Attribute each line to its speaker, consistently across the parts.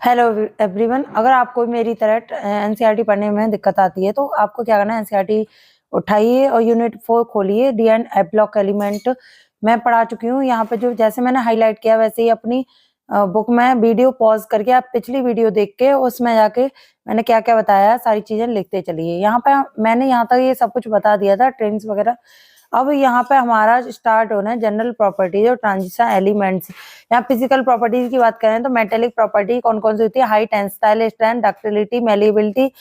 Speaker 1: Hello everyone. अगर आपको मेरी तरह एनसीईआरटी पढ़ने में दिक्कत आती है तो आपको क्या करना है, एनसीईआरटी उठाइए और यूनिट 4 खोलिए, D and app block element. मैं पढ़ा चुकी हूँ। यहाँ पे जो जैसे मैंने हाईलाइट किया वैसे ही अपनी बुक में वीडियो पॉज करके आप पिछली वीडियो देख के उसमें जाके मैंने क्या क्या बताया सारी चीजें लिखते चलिए। यहाँ पे मैंने यहाँ तक ये सब कुछ बता दिया था, ट्रेंड्स वगैरह। अब यहाँ पे हमारा स्टार्ट होना है जनरल प्रॉपर्टीज और ट्रांजिशन एलिमेंट्स। यहाँ फिजिकल प्रॉपर्टीज की बात करें तो मेटेलिक प्रॉपर्टी कौन कौन सी होती है? High tensile strength, ductility, malleability,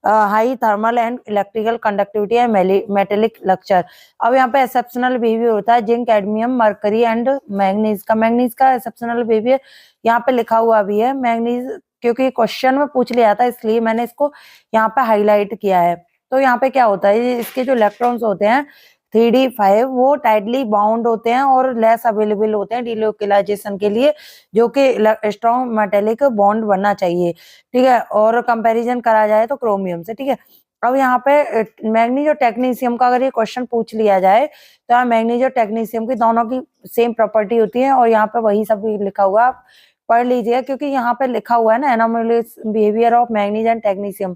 Speaker 1: high thermal and electrical conductivity and metallic lustre. अब यहाँ पे एक्सेप्शनल बिहेवियर होता है zinc, cadmium, mercury and manganese का। मैग्नीज का एक्सेप्शनल बिहेवियर यहाँ पे लिखा हुआ भी है मैग्नीज, क्योंकि क्वेश्चन में पूछ लिया था इसलिए मैंने इसको यहाँ पे हाईलाइट किया है। तो यहाँ पे क्या होता है, इसके जो इलेक्ट्रॉन्स होते हैं 3d5 वो टाइटली बाउंड होते हैं और लेस अवेलेबल होते हैं डिलोकेलाइजेशन के लिए, जो कि स्ट्रॉन्ग मेटेलिक बॉन्ड बनना चाहिए। ठीक है, और कंपैरिजन करा जाए तो क्रोमियम से। ठीक है, अब यहाँ पे मैग्नीज और टेक्नीशियम का अगर ये क्वेश्चन पूछ लिया जाए तो यहाँ मैग्नीज और टेक्नीशियम की दोनों की सेम प्रॉपर्टी होती है और यहाँ पे वही सब लिखा हुआ, आप पढ़ लीजिए क्योंकि यहाँ पे लिखा हुआ है ना, anomalous behaviour of manganese and technetium.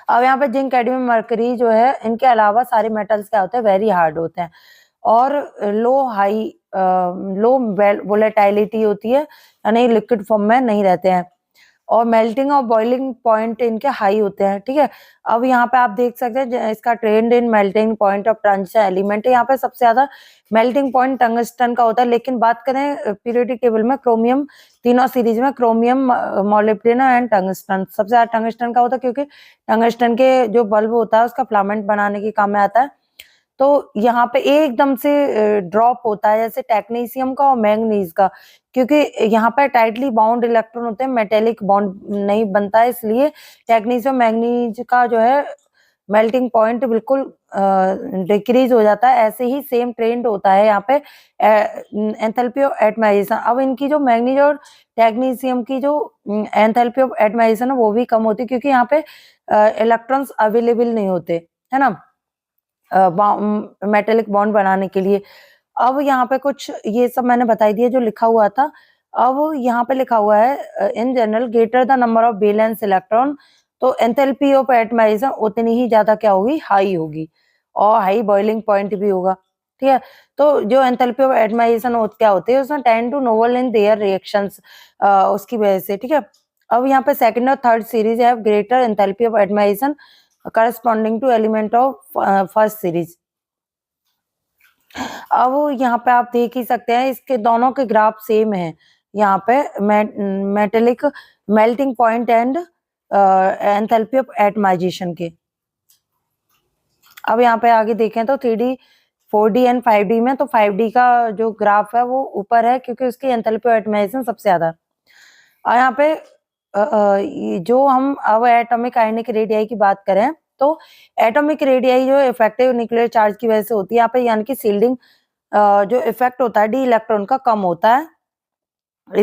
Speaker 1: अब यहाँ पे जिंक, कैडमियम, मरकरी जो है, इनके अलावा सारे मेटल्स क्या होते हैं, वेरी हार्ड होते हैं और लो वोलेटिलिटी होती है, यानी लिक्विड फॉर्म में नहीं रहते हैं, और मेल्टिंग और बॉइलिंग पॉइंट इनके हाई होते हैं। ठीक है, अब यहाँ पे आप देख सकते हैं इसका trend in melting point of transition element. यहाँ पे सबसे ज्यादा मेल्टिंग पॉइंट टंगस्टन का होता है, लेकिन बात करें पीरियोडिक टेबल में क्रोमियम, तीनों सीरीज में क्रोमियम, मोलिब्डेनम एंड टंगस्टन सबसे ज्यादा टंगस्टन का होता है, क्योंकि टंगस्टन के जो बल्ब होता है उसका फिलामेंट बनाने के काम में आता है। तो यहाँ पे एकदम से ड्रॉप होता है जैसे टेक्नीशियम का और मैंगनीज का, क्योंकि यहाँ पर टाइटली बाउंड इलेक्ट्रॉन होते हैं, मेटेलिक बॉन्ड नहीं बनता है, इसलिए टेक्नीशियम मैंगनीज का जो है मेल्टिंग पॉइंट बिल्कुल डिक्रीज हो जाता है। ऐसे ही सेम ट्रेंड होता है यहाँ पे एंथैल्पी ऑफ एटमाइजेशन। अब इनकी जो मैंगनीज और टेक्नीशियम की जो एंथैल्पी ऑफ एटमाइजेशन है वो भी कम होती है, क्योंकि यहाँ पे इलेक्ट्रॉन्स अवेलेबल नहीं होते, है ना, मेटेलिक बॉन्ड बनाने के लिए। अब यहाँ पे कुछ ये सब मैंने बताई दिया जो लिखा हुआ था। अब यहाँ पे लिखा हुआ है in general greater the number of valence electron, तो एंथैल्पी ऑफ एटमाइजेशन उतनी ही ज्यादा क्या होगी, हाई होगी, और हाई बॉइलिंग पॉइंट भी होगा। ठीक है, तो जो एंथैल्पी ऑफ एटमाइजेशन क्या होती है, उसमें tend to novel in their reactions, उसकी वजह से। ठीक है, अब यहाँ पे सेकंड और थर्ड सीरीज है greater enthalpy of atomisation corresponding to element of first series. अब यहाँ पे आप देख ही सकते हैं इसके दोनों के ग्राफ सेम है, यहाँ पे metallic melting point and enthalpy of atomisation के। अब यहाँ पे आगे देखें तो 3D 4D एंड 5D में, तो 5D का जो ग्राफ है वो ऊपर है क्योंकि उसकी एंथैल्पी ऑफ एटमाइजेशन सबसे ज्यादा है। और यहाँ पे जो हम अब एटॉमिक आयनिक रेडियाई की बात करें तो एटॉमिक रेडियाई जो इफेक्टिव न्यूक्लियर चार्ज की वजह से होती है यहाँ पे, यानी कि शील्डिंग जो इफेक्ट होता है डी इलेक्ट्रॉन का कम होता है।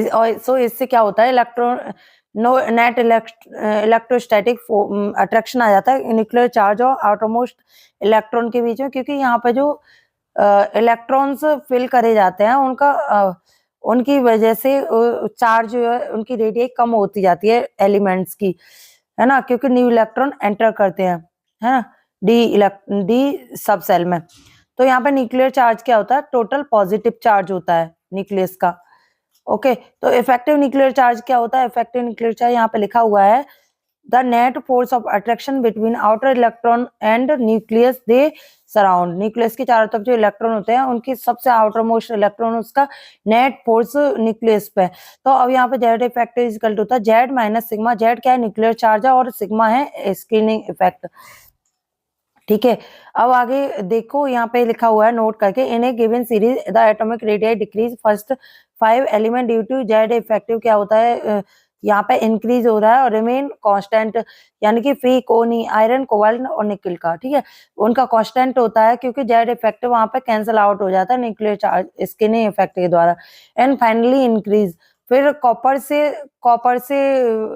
Speaker 1: और सो इससे क्या होता है, electron no net electrostatic attraction आ जाता है न्यूक्लियर चार्ज और आउटरमोस्ट इलेक्ट्रॉन के बीच में, क्योंकि यहाँ पे जो इलेक्ट्रॉन्स फिल करे जाते हैं उनका उनकी वजह से चार्ज जो है उनकी रेडियस कम होती जाती है एलिमेंट्स की, है ना, क्योंकि न्यू इलेक्ट्रॉन एंटर करते हैं, है ना, डी सब सेल में। तो यहाँ पे न्यूक्लियर चार्ज क्या होता है, टोटल पॉजिटिव चार्ज होता है न्यूक्लियस का। ओके, तो इफेक्टिव न्यूक्लियर चार्ज क्या होता है, इफेक्टिव न्यूक्लियर चार्ज यहाँ पे लिखा हुआ है the net force of attraction between outer electron and nucleus they surround. Nucleus के चारों तरफ जो इलेक्ट्रॉन होते हैं उनकी सबसे आउटर मोस्ट इलेक्ट्रॉन उसका नेट फोर्स न्यूक्लियस पे। तो अब यहाँ पे Z effect is equal to होता है जेड माइनस सिग्मा। जेड क्या है, न्यूक्लियर चार्ज है, और सिग्मा है स्क्रीनिंग इफेक्ट। ठीक है, अब आगे देखो यहाँ पे लिखा हुआ है नोट करके, in a given series the atomic radius decrease first 5 element due to Z effective. क्या होता है, यहाँ पे इंक्रीज हो रहा है और रिमेन कांस्टेंट, यानी कि फी कोनी आयरन कोबाल्ट और निकल का, ठीक है, उनका कांस्टेंट होता है क्योंकि जेड इफेक्ट वहां पे कैंसिल आउट हो जाता है न्यूक्लियर चार्ज स्किनिंग इफेक्ट के द्वारा। एंड फाइनली इंक्रीज, फिर कॉपर से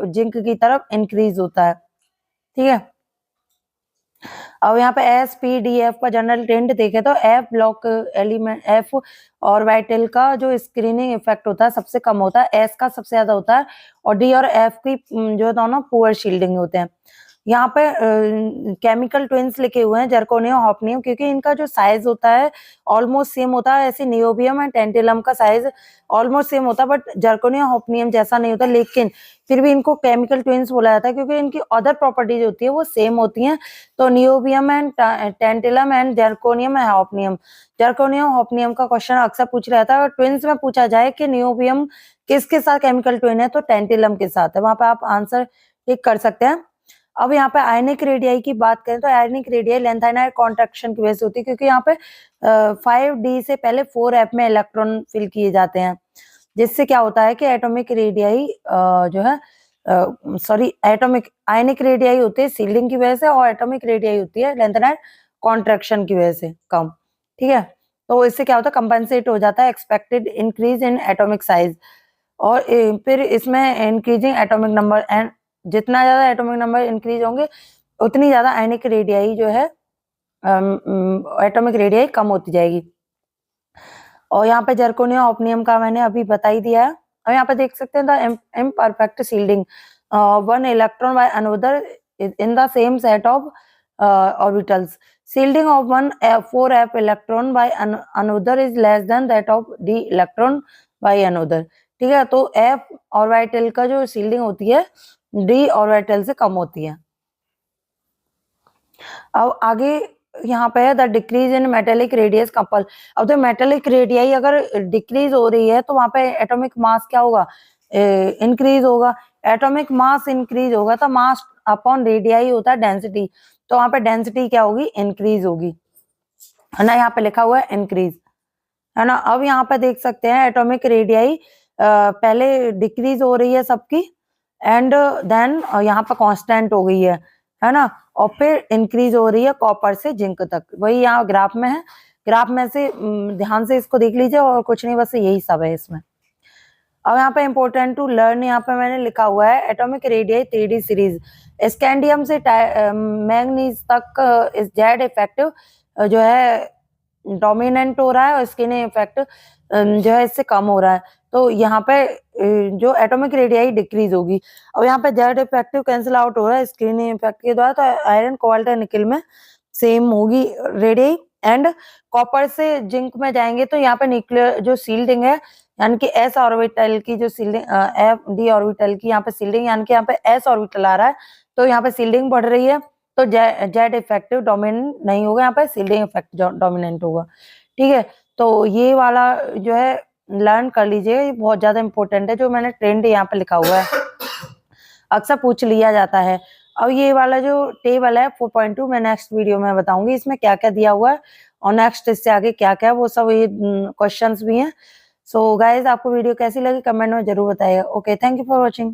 Speaker 1: जिंक की तरफ इंक्रीज होता है। ठीक है, अब यहाँ पे एस पी डी एफ का जनरल ट्रेंड देखे तो F block element F orbital का जो स्क्रीनिंग इफेक्ट होता है सबसे कम होता है, एस का सबसे ज्यादा होता है, और डी और एफ की जो दोनों पुअर शील्डिंग होते हैं। यहाँ पे केमिकल ट्विंस लिखे हुए हैं जर्कोनियम हॉफनियम, क्योंकि इनका जो साइज होता है ऑलमोस्ट सेम होता है। ऐसे नियोबियम एंड टेंटिलम का साइज ऑलमोस्ट सेम होता है, बट जर्कोनियम हॉफनियम जैसा नहीं होता, लेकिन फिर भी इनको केमिकल ट्विंस बोला जाता है क्योंकि इनकी अदर प्रॉपर्टीज होती है वो सेम होती हैं। तो niobium and tantalum and zirconium and hafnium, zirconium hafnium का क्वेश्चन अक्सर पूछ रहा था। अगर ट्विंस में पूछा जाए कि नियोबियम किसके साथ केमिकल ट्विन है तो टेंटिलम के साथ है, वहां पे आप आंसर टिक कर सकते हैं। अब यहाँ पे आयनिक रेडियाई की बात करें तो आयनिक रेडियाई लेंथाइनाइट कॉन्ट्रैक्शन की वजह से होती है, क्योंकि यहाँ पे 5d से पहले 4f में इलेक्ट्रॉन फिल किए जाते हैं, जिससे क्या होता है कि एटॉमिक रेडियाई जो है सॉरी एटॉमिक आयनिक रेडियाई होती है सील्डिंग की वजह से, और एटॉमिक रेडियाई होती है लेंथाइनाइट कॉन्ट्रैक्शन की वजह से कम। ठीक है, तो इससे क्या होता है कंपेंसेट हो जाता है expected increase in atomic size, और फिर इसमें इंक्रीजिंग एटॉमिक नंबर, एंड जितना ज्यादा एटॉमिक नंबर इंक्रीज होंगे उतनी ज्यादा आयनिक रेडियाई जो है एटॉमिक रेडियाई कम होती जाएगी। और यहाँ पे जर्कोनियम ऑफनियम का मैंने अभी बता ही दिया है। और यहाँ पे देख सकते हैं the imperfect shielding one electron by another in the same set of orbitals, shielding of one 4f electron by another is less than that of d electron by another. ठीक है, तो f ऑर्बिटल का जो shielding होती है d orbital से कम होती है। अब आगे यहाँ पे है the decrease in metallic radius couple. अब तो मेटेलिक रेडियाई अगर डिक्रीज हो रही है तो वहां पे एटॉमिक मास क्या होगा, इंक्रीज होगा। एटॉमिक मास इंक्रीज होगा तो मास अपॉन रेडियाई होता है डेंसिटी, तो वहां पे डेंसिटी क्या होगी, इंक्रीज होगी, है ना। यहाँ पे लिखा हुआ है इंक्रीज, है ना। अब यहाँ पे देख सकते हैं एटॉमिक रेडियाई पहले डिक्रीज हो रही है सबकी, एंड देन यहाँ पे कांस्टेंट हो गई है ना, और फिर इंक्रीज हो रही है कॉपर से जिंक तक, वही यहाँ ग्राफ में है। ग्राफ में से ध्यान से इसको देख लीजिए, और कुछ नहीं, बस यही सब है इसमें। अब यहाँ पे इंपॉर्टेंट टू लर्न, यहाँ पे मैंने लिखा हुआ है atomic radii 3D series, scandium से मैग्नीज तक इस जेड इफेक्टिव जो है डोमिनेंट हो रहा है, और स्किन इफेक्ट जो है इससे कम हो रहा है। तो यहाँ पे जो एटॉमिक रेडियाई डिक्रीज होगी। अब यहाँ पे जेड इफेक्टिव कैंसिल आउट हो रहा है स्क्रीन इफेक्ट के द्वारा, तो आयरन कोबाल्ट निकल में सेम होगी रेडियाई, एंड कॉपर से जिंक में जाएंगे तो यहाँ पे न्यूक्लियर जो सील्डिंग है, यानी कि एस ऑर्बिटल की जो सील्डिंग एफ डी ऑर्बिटल की यहाँ पे सील्डिंग, यानी कि यहाँ पे एस ऑर्बिटल आ रहा है तो यहाँ पे सील्डिंग बढ़ रही है, तो जेड इफेक्टिव डोमिनेंट नहीं होगा, यहाँ पे सील्डिंग इफेक्ट डोमिनेंट होगा। ठीक है, तो ये वाला जो है लर्न कर लीजिए, ये बहुत ज्यादा इंपॉर्टेंट है, जो मैंने ट्रेंड यहाँ पे लिखा हुआ है अक्सर पूछ लिया जाता है। अब ये वाला जो टेबल है 4.2 मैं नेक्स्ट वीडियो में बताऊंगी इसमें क्या क्या दिया हुआ है, और नेक्स्ट इससे आगे क्या क्या है, वो सब ये क्वेश्चंस भी हैं। सो गाइज आपको वीडियो कैसी लगी कमेंट में जरूर बताइएगा। Okay, thank you for watching.